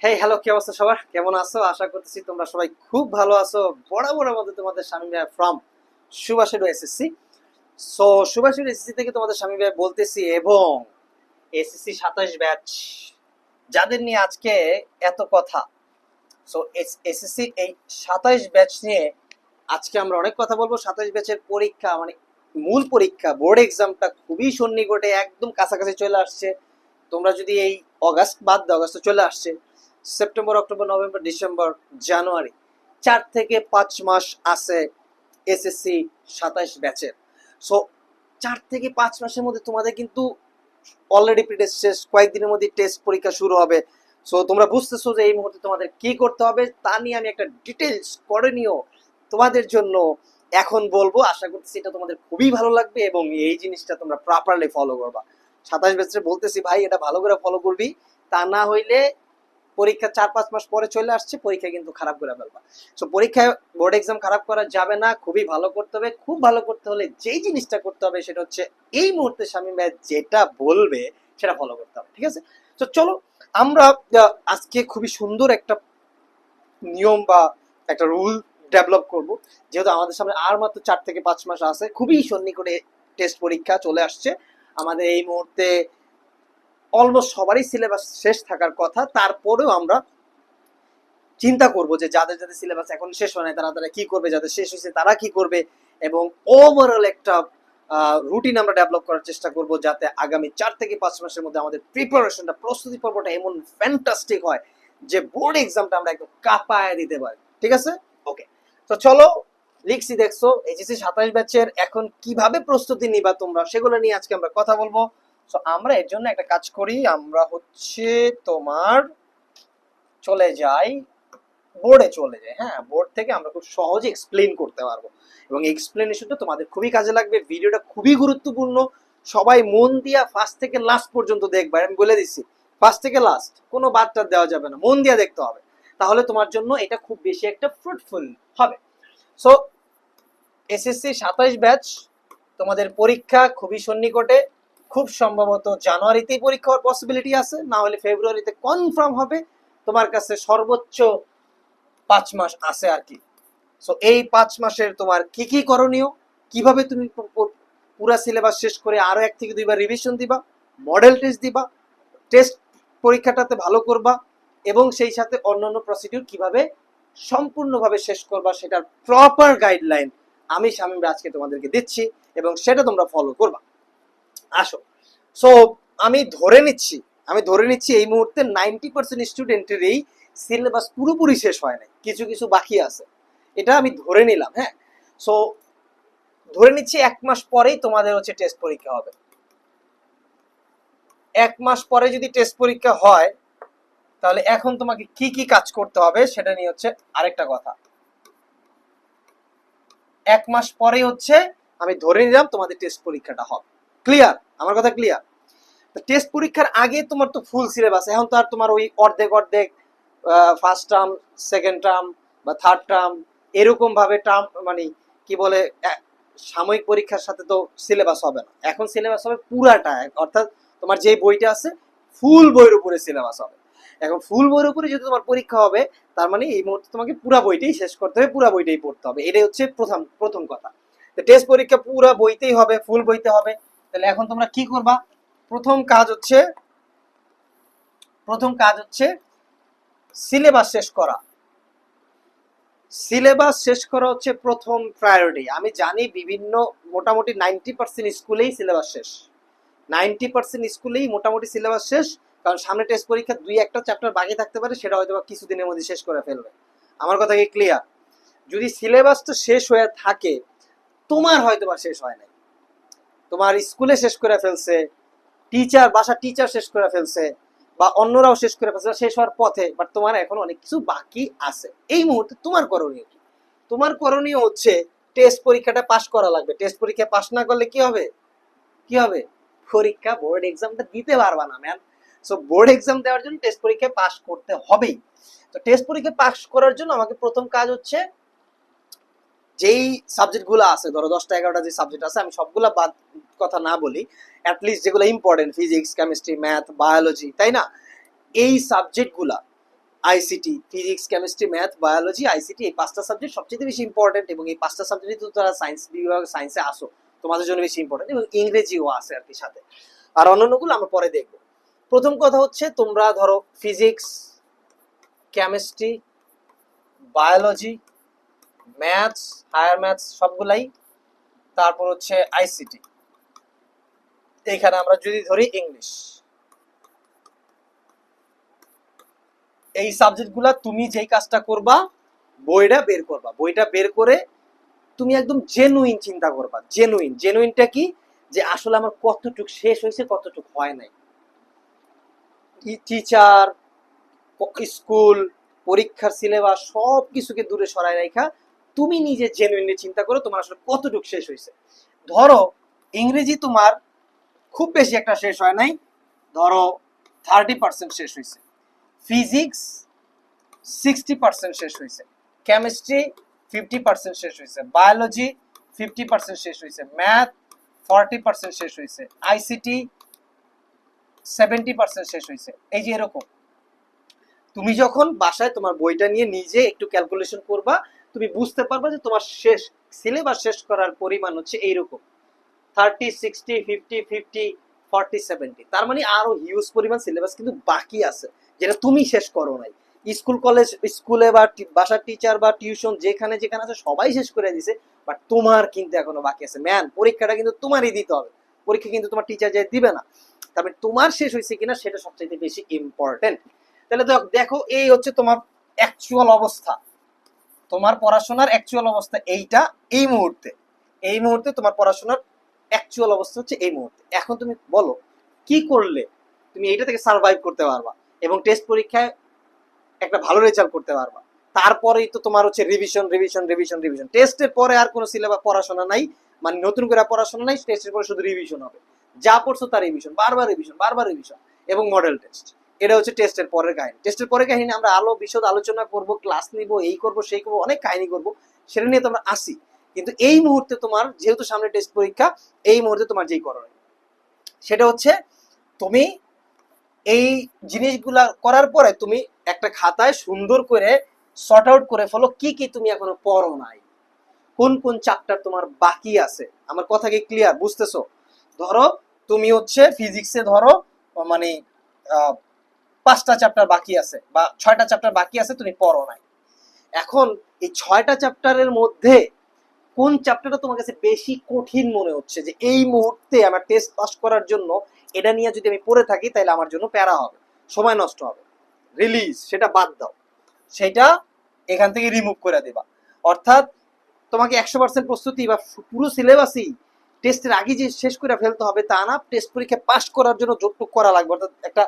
Hey hello, কি অবস্থা সবার? কেমন আছো? আশা করতেছি তোমরা সবাই খুব ভালো আছো। বরাবরের মধ্যে তোমাদের স্বামী ভাই ফ্রম সুভাষের এসএসসি। সো সুভাষের এসএসসি থেকে তোমাদের স্বামী ভাই বলতেছি, এবং এসএসসি 27 ব্যাচ যাদের নিয়ে আজকে এত কথা। সো এসএসসি এই 27 ব্যাচ নিয়ে আজকে আমরা অনেক কথা বলবো। 27 ব্যাচের পরীক্ষা মানে মূল পরীক্ষা বোর্ড এক্সামটা খুবই সন্নিকটে, একদম কাছাকাছি চলে আসছে। তোমরা যদি এই অগাস্ট বাদ দাও, অগাস্ট চলে আসছে, সেপ্টেম্বর, অক্টোবর, নভেম্বর, ডিসেম্বর, জানুয়ারি, 4 থেকে 5 মাস আছে এসএসসি 27 ব্যাচের। সো 4 থেকে 5 মাসের মধ্যে তোমাদের কিন্তু অলরেডি প্রি টেস্ট শেষ, কয়েকদিনের মধ্যে টেস্ট পরীক্ষা শুরু হবে। সো তোমরা বুঝতেছো যে এই মুহূর্তে তোমাদের কি করতে হবে, তা নিয়ে আমি একটা ডিটেলস করণীয় তোমাদের জন্য এখন বলবো। আশা করতেছি এটা তোমাদের খুবই ভালো লাগবে এবং এই জিনিসটা তোমরা প্রপারলি ফলো করবা। 27 ব্যাচে বলতেছি ভাই, এটা ভালো করে ফলো করবি, তা না হইলে পরীক্ষা 4-5 মাস পরে চলে আসছে, পরীক্ষা কিন্তু খারাপ করে ফেলবা। সো পরীক্ষায় বোর্ড এক্সাম খারাপ করা যাবে না, খুবই ভালো করতে হবে। খুব ভালো করতে হলে যেই জিনিসটা করতে হবে সেটা হচ্ছে এই মুহূর্তে স্বামী ভাই যেটা বলবে সেটা ফলো করতে হবে, ঠিক আছে? তো চলো আমরা আজকে খুবই সুন্দর একটা নিয়ম বা একটা রুল ডেভেলপ করব। যেহেতু আমাদের সামনে আর মাত্র 4 থেকে 5 মাস আছে, খুবই সন্নিকটে টেস্ট পরীক্ষা চলে আসছে আমাদের এই মুহূর্তে। অলমোস্ট সবারই সিলেবাস শেষ থাকার কথা, তারপরেও আমরা চিন্তা করব যে যাদের যাদের সিলেবাস এখন শেষ হয় নাই তারা তারা কি করবে, যাদের শেষ হয়েছে তারা কি করবে, এবং ওভারঅল একটা রুটিন আমরা ডেভেলপ করার চেষ্টা করব, যাতে আগামী 4 থেকে 5 মাসের মধ্যে আমাদের প্রিপারেশনটা, প্রস্তুতি পর্বটা এমন ফ্যান্টাস্টিক হয় যে বোর্ড এক্সামটা আমরা একদম কাঁপায় দিতে পারি, ঠিক আছে? ওকে, তো চলো, লিখছি দেখছো এইচএসসি 27 ব্যাচের এখন কিভাবে প্রস্তুতি নিবা তোমরা, সেগুলো নিয়ে আজকে আমরা কথা বলবো। তো আমরা এর জন্য একটা কাজ করি, আমরা হচ্ছে তোমার চলে যাই বোর্ডে, চলে যায়। হ্যাঁ, বোর্ড থেকে আমরা খুব সহজে এক্সপ্লেন করতে পারবো এবং এক্সপ্লেনেশনটা তোমাদের খুবই কাজে লাগবে। ভিডিওটা খুবই গুরুত্বপূর্ণ, সবাই মন দিয়া ফার্স্ট থেকে লাস্ট পর্যন্ত দেখবে। আমি বলে দিচ্ছি, ফার্স্ট থেকে লাস্ট কোনো বাদটা দেওয়া যাবে না, মন দিয়া দেখতে হবে, তাহলে তোমার জন্য এটা খুব বেশি একটা ফ্রুটফুল হবে। সো এসএসসি 27 ব্যাচ তোমাদের পরীক্ষা খুবই সন্নিকটে, খুব সম্ভবত জানুয়ারিতেই পরীক্ষা হওয়ার পসিবিলিটি আছে, না হলে ফেব্রুয়ারিতে কনফার্ম হবে। তোমার কাছে সর্বোচ্চ 5 মাস আছে আর কি। সো এই 5 মাসের তোমার কি কি করণীয়, কিভাবে তুমি পুরো সিলেবাস শেষ করে আরো 1 থেকে 2 বার রিভিশন দিবা, মডেল টেস্ট দিবা, টেস্ট পরীক্ষাটাতে ভালো করবা, এবং সেই সাথে অন্যান্য প্রসিডিউর কিভাবে সম্পূর্ণভাবে শেষ করবা সেটার প্রপার গাইডলাইন আমি শামীম আজকে তোমাদেরকে দিচ্ছি, এবং সেটা তোমরা ফলো করবা। আসো, সো আমি ধরে নিচ্ছি এই মুহূর্তে 90% স্টুডেন্টেরই সিলেবাস পুরোপুরি শেষ হয় নাই, কিছু কিছু বাকি আছে, এটা আমি ধরে নিলাম। হ্যাঁ, সো ধরে নিচ্ছি 1 মাস পরেই তোমাদের হচ্ছে টেস্ট পরীক্ষা হবে। 1 মাস পরে যদি টেস্ট পরীক্ষা হয়, তাহলে এখন তোমাকে কি কি কাজ করতে হবে সেটা নিয়ে হচ্ছে আরেকটা কথা। 1 মাস পরেই হচ্ছে আমি ধরে নিলাম তোমাদের টেস্ট পরীক্ষাটা হবে। ক্লিয়ার? আমার কথা ক্লিয়ার? টেস্ট পরীক্ষার আগে তোমার তো ফুল সিলেবাস, এখন তো আর তোমার ওই অর্ধেক অর্ধেক ফার্স্ট টার্ম, সেকেন্ড টার্ম বা থার্ড টার্ম এরকম ভাবে টার্ম মানে কি বলে সাময়িক পরীক্ষার সাথে তো সিলেবাস হবে না, এখন সিলেবাস হবে পুরাটা, অর্থাৎ তোমার যে বইটা আছে ফুল বইয়ের উপরে সিলেবাস হবে। এখন ফুল বইয়ের উপরে যদি তোমার পরীক্ষা হবে, তার মানে এই মুহূর্তে তোমাকে পুরা বইটাই শেষ করতে হবে, পুরা বইটাই পড়তে হবে, এটাই হচ্ছে প্রথম প্রথম কথা। তো টেস্ট পরীক্ষা পুরা বইতেই হবে, ফুল বইতে হবে। তাহলে এখন তোমরা কি করবা? প্রথম কাজ হচ্ছে সিলেবাস শেষ করা। সিলেবাস শেষ করা হচ্ছে প্রথম প্রায়োরিটি। আমি জানি বিভিন্ন মোটামুটি 90% স্কুলেই সিলেবাস শেষ, 90% স্কুলেই মোটামুটি সিলেবাস শেষ, কারণ সামনে টেস্ট পরীক্ষা 2-1টা চ্যাপ্টার বাকি থাকতে পারে, সেটা হয়তো কিছুদিনের মধ্যে শেষ করে ফেলবে। আমার কথা কি ক্লিয়ার? যদি সিলেবাসটা শেষ হয়ে থাকে, তোমার হয়তো বা শেষ হয় নাই, তোমার স্কুলে শেষ করে ফেলছে, টিচার শেষ করে ফেলছে, বা অন্যরাও শেষ করে ফেলছে, শেষ হওয়ার পথে, বাট তোমার এখন অনেক কিছু বাকি আছে। এই মুহূর্তে তোমার করণীয় কি? তোমার করণীয় হচ্ছে টেস্ট পরীক্ষাটা পাস করা লাগবে। টেস্ট পরীক্ষা পাস না করলে কি হবে? কি হবে? পরীক্ষা বোর্ড এক্সামটা দিতে পারবা না ম্যাম। সো বোর্ড এক্সাম দেওয়ার জন্য টেস্ট পরীক্ষায় পাস করতে হবেই। তো টেস্ট পরীক্ষা পাস করার জন্য আমাকে প্রথম কাজ হচ্ছে যেই সাবজেক্টগুলো আছে, ধরো 10টা 11টা যে সাবজেক্ট আছে, আমি সবগুলা বাদ কথা না বলি, অ্যাটলিস্ট যেগুলো important, physics, chemistry, math, biology, তাই না, এই সাবজেক্টগুলা ICT, physics, chemistry, math, biology, ICT, এই 5টা সাবজেক্ট সবচেয়ে বেশি ইম্পর্টেন্ট, এবং এই 5টা সাবজেক্টই তো তারা সায়েন্স বিভাগ, সায়েন্সে আসো, তোমাদের জন্য বেশি ইম্পর্টেন্ট, এবং ইংরেজিও আছে আর কি সাথে। আর অন্যান্যগুলো আমরা পরে দেখবো। প্রথম কথা হচ্ছে, তোমরা ধরো physics, chemistry, biology, maths, higher maths সবগুলাই, তারপর হচ্ছে আইসিটি, এইখানে আমরা যদি ধরি ইংলিশ, এই সাবজেক্টগুলা তুমি যেই কাজটা করবা, বইটা বের করবা, বইটা বের করে তুমি একদম জেনুইন চিন্তা করবা। জেনুইনটা কি, যে আসলে আমার কতটুক শেষ হয়েছে, কতটুক হয় নাই। টিচার, স্কুল, পরীক্ষার সিলেবাস সব কিছুকে দূরে সরায় রাখা তুমি নিজে জেনুইনলি চিন্তা করো তোমার আসলে কতটুক শেষ হয়েছে। ধরো ইংরেজি তোমার খুব বেশি একটা শেষ হয় নাই, ধরো 30% শেষ হয়েছে, ফিজিক্স 60% শেষ হয়েছে, কেমিস্ট্রি 50% শেষ হয়েছে, বায়োলজি 50% শেষ হয়েছে, ম্যাথ 40% শেষ হয়েছে, আইসিটি 70% শেষ হয়েছে। এই যে এরকম তুমি যখন বাসায় তোমার বইটা নিয়ে নিজে একটু ক্যালকুলেশন করবা, তুমি বুঝতে পারবা যে তোমার শেষ সিলেবাস শেষ করার পরিমাণ হচ্ছে এইরকম 30, 60, 50, 50, 40, 70। তার মানে আরো হিউজ পরিমাণ সিলেবাস কিন্তু বাকি আছে, যেটা তুমি শেষ করো নাই। স্কুল কলেজ, স্কুলে বা বাসার টিচার বা টিউশন যেখানে যেখানে আছে সবাই শেষ করে দিছে, বাট তোমার কিন্তু এখনো বাকি আছে। ম্যান, পরীক্ষাটা কিন্তু তোমারই দিতে হবে, পরীক্ষা কিন্তু তোমার টিচার যে দিবে না। তারপরে তোমার শেষ হয়েছে কিনা সেটা সবচেয়ে বেশি ইম্পর্টেন্ট। তাহলে দেখো, এই হচ্ছে তোমার অ্যাকচুয়াল অবস্থা, তোমার পড়াশোনার অ্যাকচুয়াল অবস্থা এইটা। এই মুহূর্তে তোমার পড়াশোনার অ্যাকচুয়াল অবস্থা হচ্ছে এই মুহূর্তে। এখন তুমি বলো কি করলে তুমি এইটা থেকে সার্ভাইভ করতে পারবা এবং টেস্ট পরীক্ষায় একটা ভালো রেজাল্ট করতে পারবা। তারপরেই তো তোমার হচ্ছে রিভিশন রিভিশন রিভিশন রিভিশন। টেস্টের পরে আর কোনো সিলেবাস পড়াশোনা নাই, মানে নতুন করে পড়াশোনা নাই, টেস্টের পরে শুধু রিভিশন হবে, যা পড়ছো তার রিভিশন, বারবার রিভিশন, বারবার রিভিশন এবং মডেল টেস্ট। এটা হচ্ছে টেস্টের পরের কাহিনী। টেস্টের পরের কাহিনী আমরা বিশদ আলোচনা করব, ক্লাস নিব, এই করব সেই করব, অনেক কাহিনী করব, সেটা নিয়ে তোমরা আসি। কিন্তু এই মুহূর্তে তোমার যেহেতু সামনে টেস্ট পরীক্ষা, এই মুহূর্তে তোমার যেই করণীয় সেটা হচ্ছে তুমি এই জিনিসগুলা করার পরে তুমি একটা খাতায় সুন্দর করে সর্ট আউট করে ফেলো কি কি তুমি এখনো পড়ো নাই, কোন কোন চ্যাপ্টার তোমার বাকি আছে। আমার কথা কি ক্লিয়ার, বুঝতেছো? ধরো তুমি হচ্ছে ফিজিক্সে ধরো মানে 5টা চ্যাপ্টার বাকি আছে বা 6টা চ্যাপ্টার বাকি আছে, তুমি পড়ো নাই। এখন এই 6টা চ্যাপ্টারের মধ্যে কোন চ্যাপ্টারটা তোমার কাছে বেশি কঠিন মনে হচ্ছে, যে এই মুহূর্তে আমার টেস্ট পাস করার জন্য এটা নিয়ে যদি আমি পড়ে থাকি তাহলে আমার জন্য প্যারা হবে, সময় নষ্ট হবে, রিলিজ সেটা বাদ দাও, সেটা এখান থেকে রিমুভ করে দেবা। অর্থাৎ তোমাকে 100% প্রস্তুতি বা পুরো সিলেবাসই টেস্টের আগে যে শেষ করে ফেলতে হবে তা না, টেস্ট পরীক্ষা পাস করার জন্য যতটুকু করা লাগবে, অর্থাৎ একটা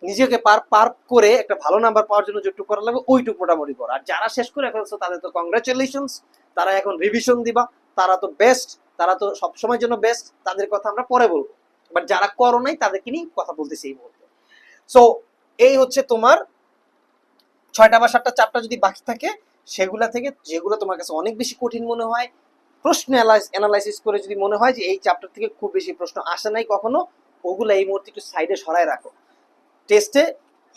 নিজেকে পার করে একটা ভালো নাম্বার পাওয়ার জন্য যেটুকু করা লাগবে ওইটুকু মোটামুটি করো। আর যারা শেষ করে ফেলছো তাদের তো কংগ্রাচুলেশনস, তারা এখন রিভিশন দিবা, তারা তো বেস্ট, তারা তো সবসময়ের জন্য বেস্ট, তাদের কথা আমরা পরে বলবো। বাট যারা করো নাই তাদেরকে নিয়ে কথা বলতেছি এই মুহূর্তে। সো এই হচ্ছে তোমার 6টা বা 7টা চ্যাপ্টার যদি বাকি থাকে, সেগুলা থেকে যেগুলো তোমার কাছে অনেক বেশি কঠিন মনে হয়, প্রশ্ন অ্যানালাইসিস করে যদি মনে হয় যে এই চ্যাপ্টার থেকে খুব বেশি প্রশ্ন আসে নাই কখনো, ওগুলো এই মুহূর্তে একটু সাইডে সরায় রাখো। টেস্টে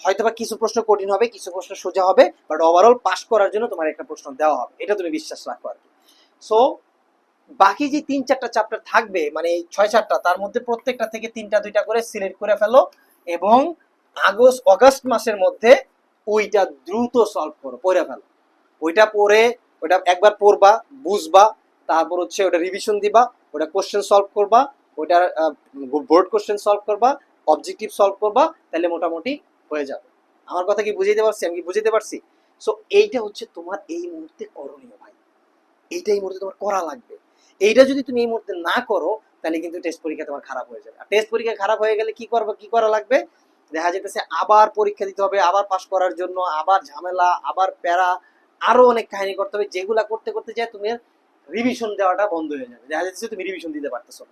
হয়তোবা কিছু প্রশ্ন কঠিন হবে, কিছু প্রশ্ন সোজা হবে, বাট ওভারঅল পাস করার জন্য তোমার একটা প্রশ্ন দেওয়া হবে, এটা তুমি বিশ্বাস রাখো আর কি। সো বাকি যে 3-4টা চ্যাপ্টার থাকবে, মানে 6-7টা, তার মধ্যে প্রত্যেকটা থেকে 3টা-2টা করে সিলেক্ট করে ফেলো এবং অগাস্ট মাসের মধ্যে ওইটা দ্রুত সলভ করো, পড়ে ফেলো। ওইটা পড়ে ওইটা একবার পড়বা, বুঝবা, তারপর হচ্ছে ওটা রিভিশন দিবা, ওটা কোশ্চেন সলভ করবা, ওইটার বোর্ড কোশ্চেন সলভ করবা, অবজেক্টিভ সলভ করবা, তাহলে মোটামুটি হয়ে যাবে। আমার কথা কি বুঝাইতে পারছি? আমি কি বুঝাইতে পারছি? সো এইটা হচ্ছে তোমার এই মুহূর্তে করণীয় ভাই, এইটা এই মুহূর্তে তোমার করা লাগবে। এইটা যদি তুমি এই মুহূর্তে না করো তাহলে কিন্তু টেস্ট পরীক্ষা তোমার খারাপ হয়ে যাবে। আর টেস্ট পরীক্ষা খারাপ হয়ে গেলে কি করবে, কি করা লাগবে? দেখা যেতেছে আবার পরীক্ষা দিতে হবে, আবার পাস করার জন্য আবার ঝামেলা, আবার প্যারা, আরো অনেক কাহিনী করতে হবে, যেগুলা করতে করতে যায় তুমি রিভিশন দেওয়াটা বন্ধ হয়ে যাবে। দেখা যাচ্ছে তুমি রিভিশন দিতে পারতেছো,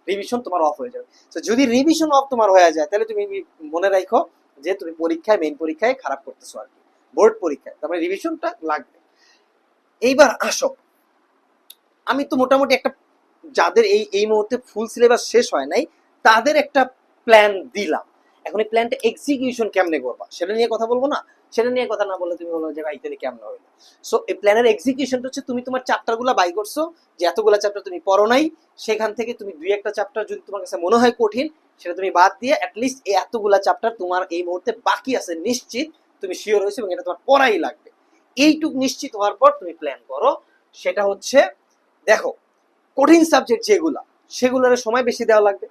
রিভিশন তোমার অফ হয়ে যাবে। তো যদি রিভিশন অফ তোমার হয়ে যায় তাহলে তুমি মনে রাখো যে তুমি পরীক্ষায়, মেইন পরীক্ষায় খারাপ করতেছো আর কি, বোর্ড পরীক্ষায়, তারপরে রিভিশনটা লাগবে। এইবার আসো, আমি তো মোটামুটি একটা, যাদের এই মুহূর্তে ফুল সিলেবাস শেষ হয় নাই তাদের একটা প্ল্যান দিলাম। এখন এই প্ল্যানটা এক্সিকিউশন কেমনে করবা সেটা নিয়ে কথা বলবো না? সেটা নিয়ে কথা না বলে তুমি বলো যে ভাই তাহলে কেমন হইলো। সো এই প্ল্যানের এক্সিকিউশনটা হচ্ছে তুমি তোমার চ্যাপ্টার গুলা বাই করছো, যে এতগুলা চ্যাপ্টার তুমি পড়ো নাই, সেখান থেকে তুমি দুই একটা চ্যাপ্টার যদি তোমার কাছে মনে হয় কঠিন, সেটা তুমি বাদ দিয়ে অ্যাটলিস্ট এই এতগুলা চ্যাপ্টার তোমার এই মুহূর্তে বাকি আছে নিশ্চিত, তুমি শিওর হয়েছো এবং এটা তোমার পড়াই লাগবে, এইটুক নিশ্চিত হওয়ার পর তুমি প্ল্যান করো। সেটা হচ্ছে দেখো কঠিন সাবজেক্ট যেগুলা সেগুলোর সময় বেশি দেওয়া লাগবে,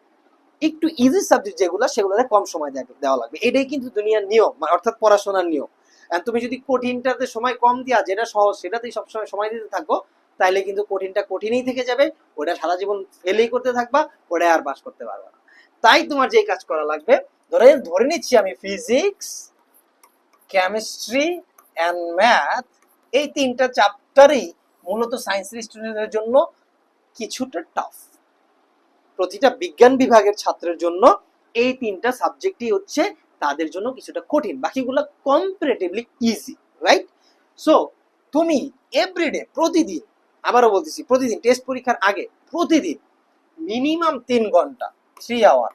একটু ইজি সাবজেক্ট যেগুলো সেগুলোরে কম সময় দেওয়া লাগবে। এটাই কিন্তু দুনিয়ার নিয়ম, অর্থাৎ পড়াশোনার নিয়ম। আর তুমি যদি কঠিনটাতে সময় কম দিয়া যেটা সহজ সেটাতেই সবসময় সময় দিতে থাকো, তাহলে কিন্তু কঠিনটা কঠিনই থেকে যাবে, ওটা সারা জীবন ফেলেই করতে থাকবা, ওটা আর পাস করতে পারবা না। তাই তোমার যে কাজ করা লাগবে, ধরে নিচ্ছি আমি ফিজিক্স, কেমিস্ট্রি অ্যান্ড ম্যাথ, এই তিনটা চ্যাপ্টারই মূলত সায়েন্সের স্টুডেন্টের জন্য কিছুটা টাফ। প্রতিটা বিজ্ঞান বিভাগের ছাত্রের জন্য এই তিনটা সাবজেক্টই হচ্ছে তাদের জন্য কিছুটা কঠিন, বাকিগুলো কম্পারেটিভলি ইজি, রাইট? সো তুমি এভরিডে, প্রতিদিন, আবারও বলতেছি প্রতিদিন টেস্ট পরীক্ষার আগে প্রতিদিন মিনিমাম 3 ঘন্টা, 3 আওয়ার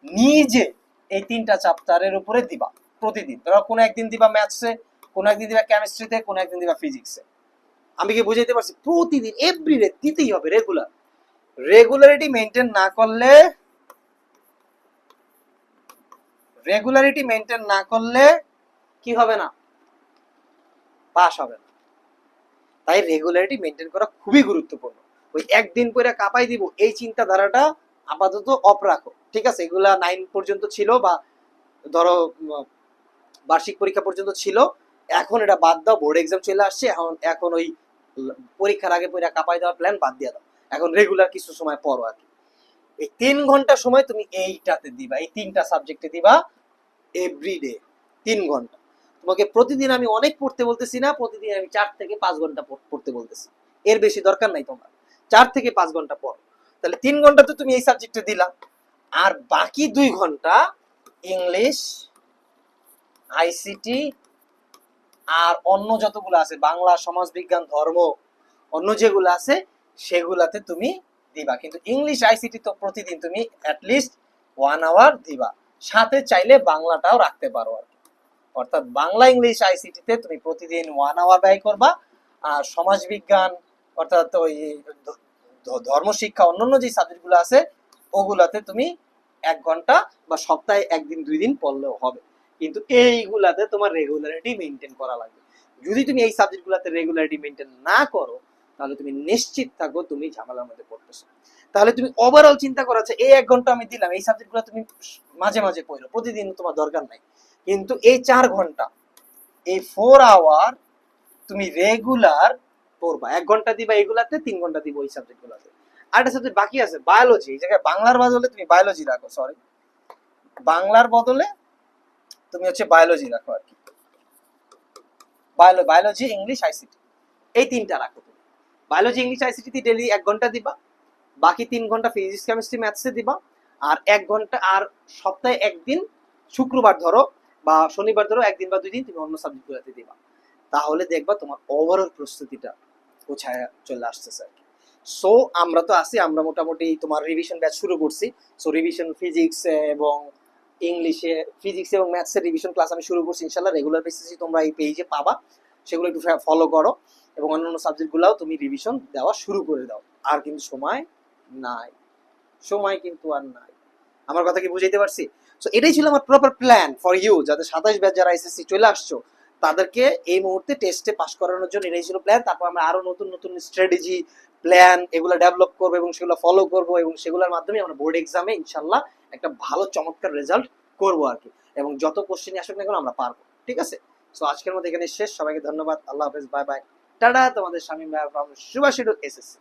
নিজে এই তিনটা চ্যাপ্টারের উপরে দিবা প্রতিদিন। ধরো কোনো একদিন দিবা ম্যাথসে, কোনো একদিন দিবা কেমিস্ট্রিতে, কোনো একদিন দিবা ফিজিক্সে। আমি কি বুঝাইতে পারছি? প্রতিদিন এভরিডে দিতেই হবে, রেগুলার। রেগুলারিটি মেনটেন না করলে কি হবে না? পাস হবে না। তাই রেগুলারিটি মেনটেন করা খুবই গুরুত্বপূর্ণ। ওই একদিন পরে কাপাই দিব এই চিন্তাধারাটা আপাতত অফ রাখো, ঠিক আছে? এগুলা 9 পর্যন্ত ছিল, বা ধরো বার্ষিক পরীক্ষা পর্যন্ত ছিল, এখন এটা বাদ দাও। বোর্ড এক্সাম চলে আসছে, এখন ওই পরীক্ষার আগে পরে কাপাই দেওয়ার প্ল্যান বাদ দিয়ে দাও। এখন রেগুলার কিছু সময় পড়ো আর কি। এই 3 ঘন্টা সময় তুমি এইটাতে দিবা, এই তিনটা সাবজেক্টে দিবা এভরিডে 3 ঘন্টা। তোমাকে প্রতিদিন আমি অনেক পড়তে বলতেছি না, প্রতিদিন আমি 4 থেকে 5 ঘন্টা পড়তে বলতেছি, এর বেশি দরকার নাই। তোমরা 4 থেকে 5 ঘন্টা পড়ো, তাহলে 3 ঘন্টা তো তুমি এই সাবজেক্টে দিলা, আর বাকি 2 ঘন্টা ইংলিশ, আইসিটি আর অন্য যতগুলো আছে, বাংলা, সমাজবিজ্ঞান, ধর্ম, অন্য যেগুলো আছে সেগুলাতে তুমি দিবা। কিন্তু ইংলিশ, আইসিটি তো প্রতিদিন তুমি অ্যাটলিস্ট 1 আওয়ার দিবা, সাথে চাইলে বাংলাটাও রাখতে পারো আর কি। অর্থাৎ বাংলা, ইংলিশ, আইসিটিতে তুমি প্রতিদিন 1 আওয়ার ব্যয় করবা, আর সমাজবিজ্ঞান অর্থাৎ ওই ধর্ম শিক্ষা, অন্যান্য যে সাবজেক্টগুলো আছে ওগুলাতে তুমি 1 ঘন্টা বা সপ্তাহে 1 দিন 2 দিন পড়লেও হবে। কিন্তু এইগুলাতে তোমার রেগুলারিটি মেনটেন করা লাগবে। যদি তুমি এই সাবজেক্টগুলোতে রেগুলারিটি মেনটেন না করো, তাহলে তুমি নিশ্চিত থাকো তুমি ঝামেলার মধ্যে পড়তেছো। তাহলে তুমি ওভারঅল চিন্তা করা আছে, এই 1 ঘন্টা আমি দিলাম, এই সাবজেক্টগুলো তুমি মাঝে মাঝে পড়ো, প্রতিদিন তোমার দরকার নাই। কিন্তু এই 4 ঘন্টা, এই 4 আওয়ার তুমি রেগুলার পড়বা। 1 ঘন্টা দিবা এগুলাতে, 3 ঘন্টা দিব ওই সাবজেক্টগুলোতে। আরেকটা সাবজেক্ট বাকি আছে বায়োলজি, এই জায়গায় বাংলার বদলে তুমি বায়োলজি রাখো, সরি, বাংলার বদলে তুমি হচ্ছে বায়োলজি রাখো আর কি। বায়োলজি, ইংলিশ, আইসিটি, এই তিনটা রাখো তুমি। বায়োলজি, ইংলিশ, আইসিটি ডেইলি 1 ঘন্টা দিবা, বাকি 3 ঘন্টা ফিজিক্স, কেমিস্ট্রি, ম্যাথসে দিবা, আর 1 ঘন্টা, আর সপ্তাহে 1 দিন, শুক্রবার ধরো বা শনিবার ধরো, 1 দিন বা 2 দিন তুমি অন্য সাবজেক্টগুলোতে দিবা। তাহলে দেখবা তোমার ওভারঅল প্রস্তুতিটা গোছায় চলে আসতেছে আর কি। সো আমরা তো আছি, আমরা মোটামুটি তোমার রিভিশন ব্যাচ শুরু করছি। সো রিভিশন ফিজিক্স এবং ইংলিশে, ফিজিক্স এবং ম্যাথসের রিভিশন ক্লাস আমি শুরু করছি ইনশাল্লাহ। রেগুলার বেসিসে তোমরা এই পেজে পাবা, সেগুলো একটু ফলো করো, এবং অন্যান্য সাবজেক্টগুলোও তুমি রিভিশন দেওয়া শুরু করে দাও। আর কিন্তু সময় নাই, সময় কিন্তু আর নাই। আমার কথা কি বুঝাইতে পারছি? সো এটাই ছিল আমার প্রপার প্ল্যান ফর ইউ, যাদের 27 ব্যাচ যারা এসএসসি চলে আসছো তাদেরকে এই মুহূর্তে টেস্টে পাস করানোর জন্য এটাই ছিল প্ল্যান। তারপর আমরা আরো নতুন নতুন স্ট্র্যাটেজি, প্ল্যান এগুলো ডেভেলপ করবো এবং সেগুলো ফলো করবো, এবং সেগুলোর মাধ্যমে আমরা বোর্ড এক্সামে ইনশাল্লাহ একটা ভালো চমৎকার রেজাল্ট করবো আর কি। এবং যত কোশ্চেনই আসুক না কেন আমরা পারবো, ঠিক আছে? সো আজকের মধ্যে এখানে শেষ। সবাইকে ধন্যবাদ, আল্লাহ হাফেজ, বাই বাই, টাটা। তোমাদের শামীম ভাই ফ্রম সুভাষিডু এসএসসি।